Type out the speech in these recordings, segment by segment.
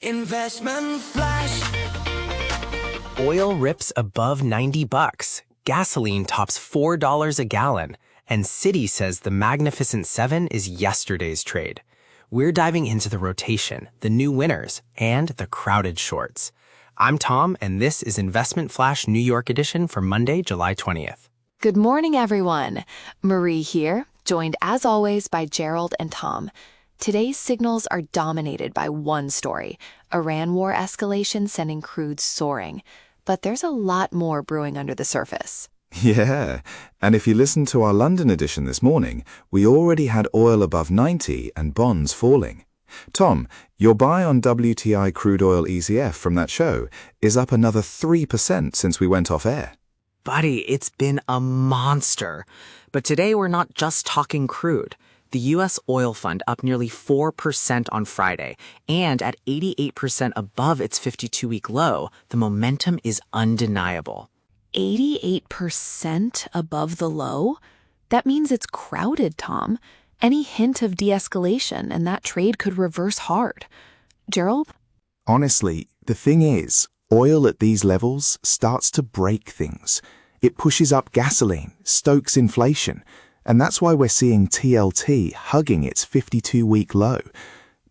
Investment flash. Oil rips above $90. Gasoline tops $4 a gallon. And Citi says the Magnificent Seven is yesterday's trade. We're diving into the rotation, the new winners, and the crowded shorts. I'm Tom, and this is Investment Flash New York edition for Monday, July 20th. Good morning, everyone. Marie here, joined as always by Gerald and Tom. Today's signals are dominated by one story, Iran war escalation sending crude soaring. But there's a lot more brewing under the surface. Yeah, and if you listened to our London edition this morning, we already had oil above 90 and bonds falling. Tom, your buy on WTI crude oil ECF from that show is up another 3% since we went off air. Buddy, it's been a monster. But today we're not just talking crude. The U.S. oil fund up nearly 4% on Friday, and at 88% above its 52-week low, the momentum is undeniable. 88% above the low? That means it's crowded, Tom. Any hint of de-escalation and that trade could reverse hard. Gerald? Honestly, the thing is, oil at these levels starts to break things. It pushes up gasoline, stokes inflation, and that's why we're seeing TLT hugging its 52-week low.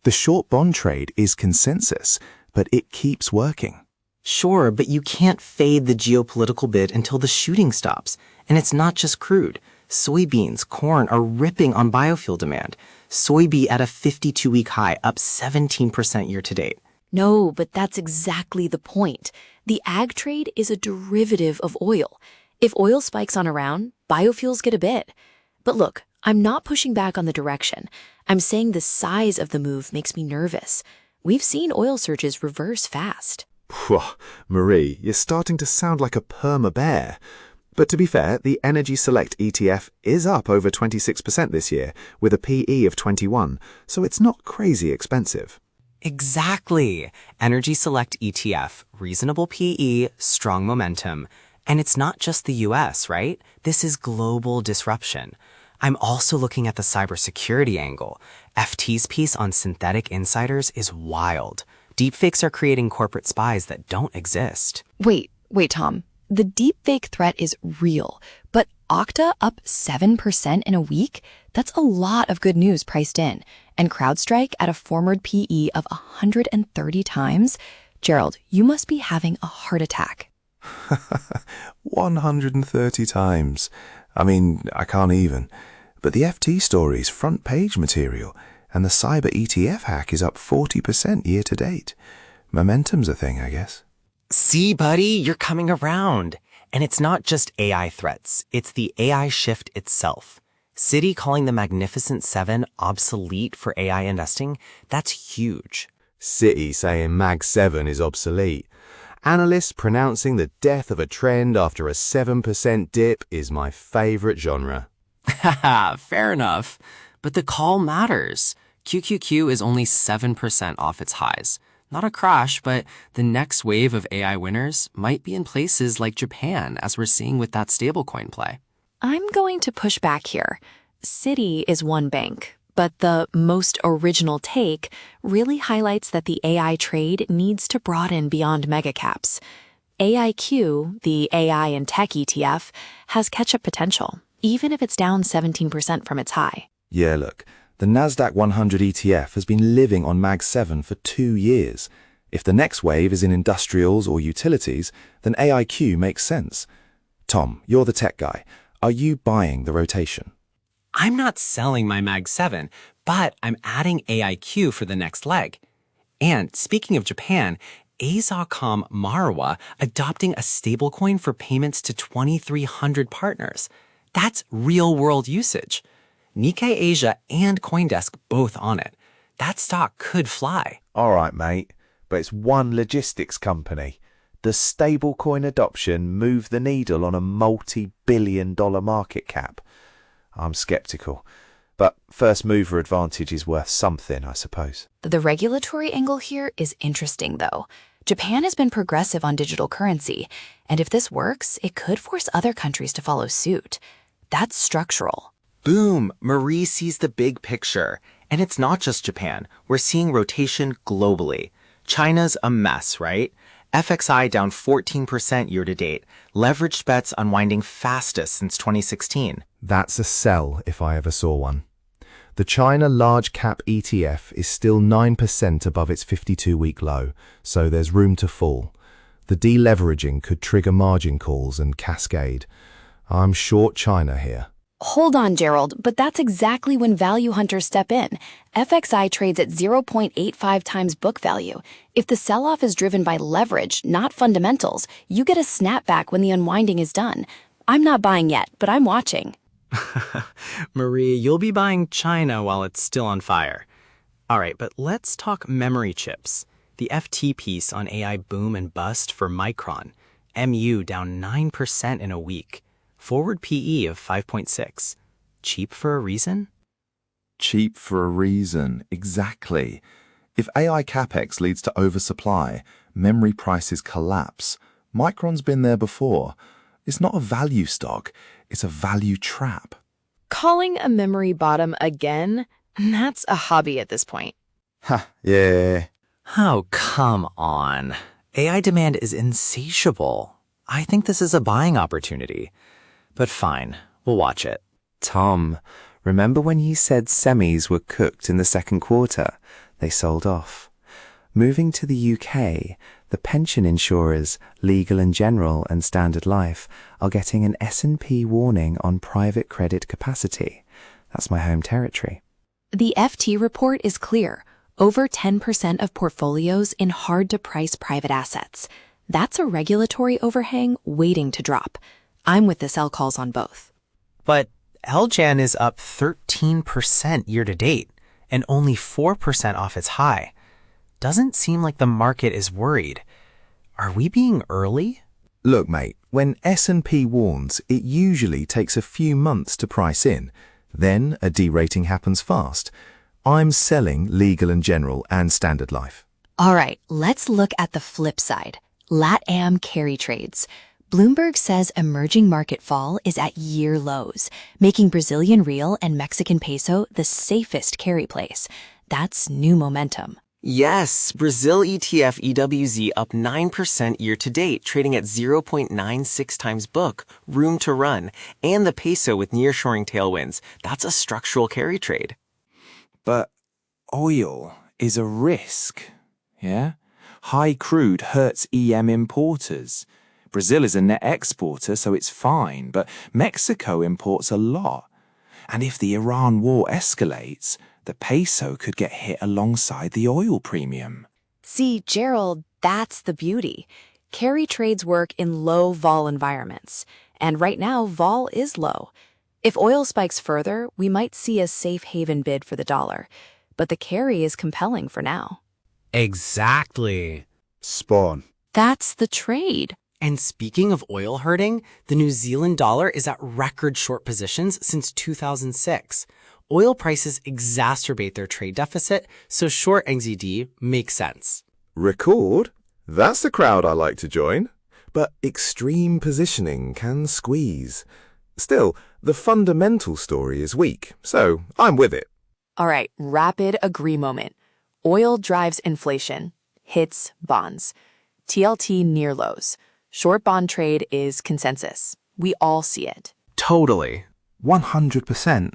The short bond trade is consensus, but it keeps working. Sure, but you can't fade the geopolitical bid until the shooting stops. And it's not just crude. Soybeans, corn are ripping on biofuel demand. Soybean at a 52-week high, up 17% year to date. No, but that's exactly the point. The ag trade is a derivative of oil. If oil spikes on around, biofuels get a bid. But look, I'm not pushing back on the direction. I'm saying the size of the move makes me nervous. We've seen oil surges reverse fast. Marie, you're starting to sound like a perma-bear. But to be fair, the Energy Select ETF is up over 26% this year, with a PE of 21, so it's not crazy expensive. Exactly. Energy Select ETF, reasonable PE, strong momentum. And it's not just the US, right? This is global disruption. I'm also looking at the cybersecurity angle. FT's piece on synthetic insiders is wild. Deepfakes are creating corporate spies that don't exist. Wait, Tom. The deepfake threat is real, but Okta up 7% in a week? That's a lot of good news priced in. And CrowdStrike at a forward PE of 130 times? Gerald, you must be having a heart attack. 130 times. I mean, I can't even. But the FT story's front page material, and the cyber ETF hack is up 40% year to date. Momentum's a thing, I guess. See, buddy, you're coming around. And it's not just AI threats, it's the AI shift itself. Citi calling the Magnificent Seven obsolete for AI investing, that's huge. Citi saying Mag 7 is obsolete. Analysts pronouncing the death of a trend after a 7% dip is my favorite genre. Haha, fair enough. But the call matters. QQQ is only 7% off its highs. Not a crash, but the next wave of AI winners might be in places like Japan, as we're seeing with that stablecoin play. I'm going to push back here. Citi is one bank, but the most original take really highlights that the AI trade needs to broaden beyond megacaps. AIQ, the AI and tech ETF, has catch-up potential, even if it's down 17% from its high. Yeah, look, the Nasdaq 100 ETF has been living on Mag 7 for 2 years. If the next wave is in industrials or utilities, then AIQ makes sense. Tom, you're the tech guy. Are you buying the rotation? I'm not selling my Mag 7, but I'm adding AIQ for the next leg. And speaking of Japan, Azacom Marwa adopting a stablecoin for payments to 2,300 partners. That's real-world usage. Nikkei Asia and CoinDesk both on it. That stock could fly. All right, mate, but it's one logistics company. Does stablecoin adoption move the needle on a multi-billion-dollar market cap? I'm skeptical. But first mover advantage is worth something, I suppose. The regulatory angle here is interesting, though. Japan has been progressive on digital currency, and if this works, it could force other countries to follow suit. That's structural. Boom! Marie sees the big picture. And it's not just Japan. We're seeing rotation globally. China's a mess, right? FXI down 14% year to date. Leveraged bets unwinding fastest since 2016. That's a sell if I ever saw one. The China large cap ETF is still 9% above its 52-week low, so there's room to fall. The deleveraging could trigger margin calls and cascade. I'm short China here. Hold on, Gerald, but that's exactly when value hunters step in. FXI trades at 0.85 times book value. If the sell-off is driven by leverage, not fundamentals, you get a snapback when the unwinding is done. I'm not buying yet, but I'm watching. Marie, you'll be buying China while it's still on fire. All right, but let's talk memory chips. The FT piece on AI boom and bust for Micron. MU down 9% in a week. Forward PE of 5.6. Cheap for a reason? Cheap for a reason, exactly. If AI capex leads to oversupply, memory prices collapse. Micron's been there before. It's not a value stock, it's a value trap. Calling a memory bottom again? That's a hobby at this point. Ha, yeah. Oh, come on. AI demand is insatiable. I think this is a buying opportunity. But fine, we'll watch it. Tom, remember when you said semis were cooked in the second quarter? They sold off. Moving to the UK, the pension insurers, Legal & General and Standard Life, are getting an S&P warning on private credit capacity. That's my home territory. The FT report is clear. Over 10% of portfolios in hard-to-price private assets. That's a regulatory overhang waiting to drop. I'm with the sell calls on both. But LGAN is up 13% year to date and only 4% off its high. Doesn't seem like the market is worried. Are we being early? Look, mate, when S&P warns, it usually takes a few months to price in. Then a derating happens fast. I'm selling Legal & General and Standard Life. All right, let's look at the flip side. LatAm carry trades. Bloomberg says emerging market fall is at year lows, making Brazilian real and Mexican peso the safest carry place. That's new momentum. Yes, Brazil ETF EWZ up 9% year to date, trading at 0.96 times book, room to run, and the peso with nearshoring tailwinds. That's a structural carry trade. But oil is a risk, yeah? High crude hurts EM importers. Brazil is a net exporter, so it's fine, but Mexico imports a lot. And if the Iran war escalates, the peso could get hit alongside the oil premium. See, Gerald, that's the beauty. Carry trades work in low vol environments. And right now, vol is low. If oil spikes further, we might see a safe haven bid for the dollar. But the carry is compelling for now. Exactly. Spawn. That's the trade. And speaking of oil hurting, the New Zealand dollar is at record short positions since 2006. Oil prices exacerbate their trade deficit, so short NZD makes sense. Record? That's the crowd I like to join. But extreme positioning can squeeze. Still, the fundamental story is weak, so I'm with it. All right, rapid agree moment. Oil drives inflation, hits bonds. TLT near lows. Short bond trade is consensus. We all see it. Totally. 100%.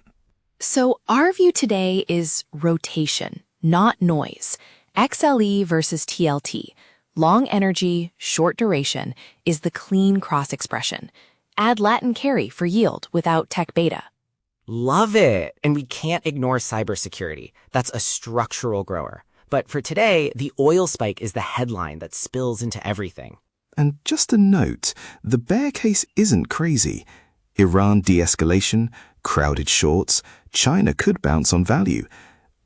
So our view today is rotation, not noise. XLE versus TLT, long energy, short duration, is the clean cross expression. Add Latin carry for yield without tech beta. Love it. And we can't ignore cybersecurity. That's a structural grower. But for today, the oil spike is the headline that spills into everything. And just a note, the bear case isn't crazy. Iran de-escalation, crowded shorts, China could bounce on value.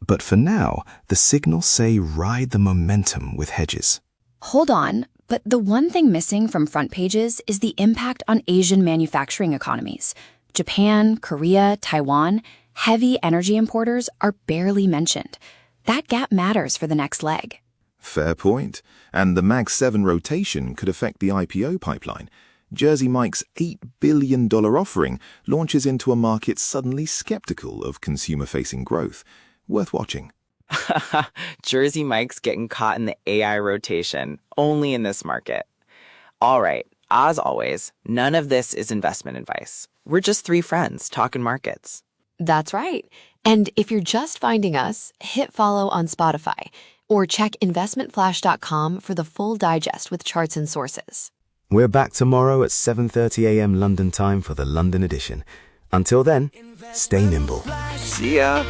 But for now, the signals say ride the momentum with hedges. Hold on, but the one thing missing from front pages is the impact on Asian manufacturing economies. Japan, Korea, Taiwan, heavy energy importers are barely mentioned. That gap matters for the next leg. Fair point. And the Mag 7 rotation could affect the IPO pipeline. Jersey Mike's $8 billion offering launches into a market suddenly skeptical of consumer-facing growth. Worth watching. Jersey Mike's getting caught in the AI rotation, only in this market. All right, as always, none of this is investment advice. We're just three friends talking markets. That's right. And if you're just finding us, hit follow on Spotify or check investmentflash.com for the full digest with charts and sources. We're back tomorrow at 7:30 a.m. London time for the London edition. Until then, stay nimble. See ya!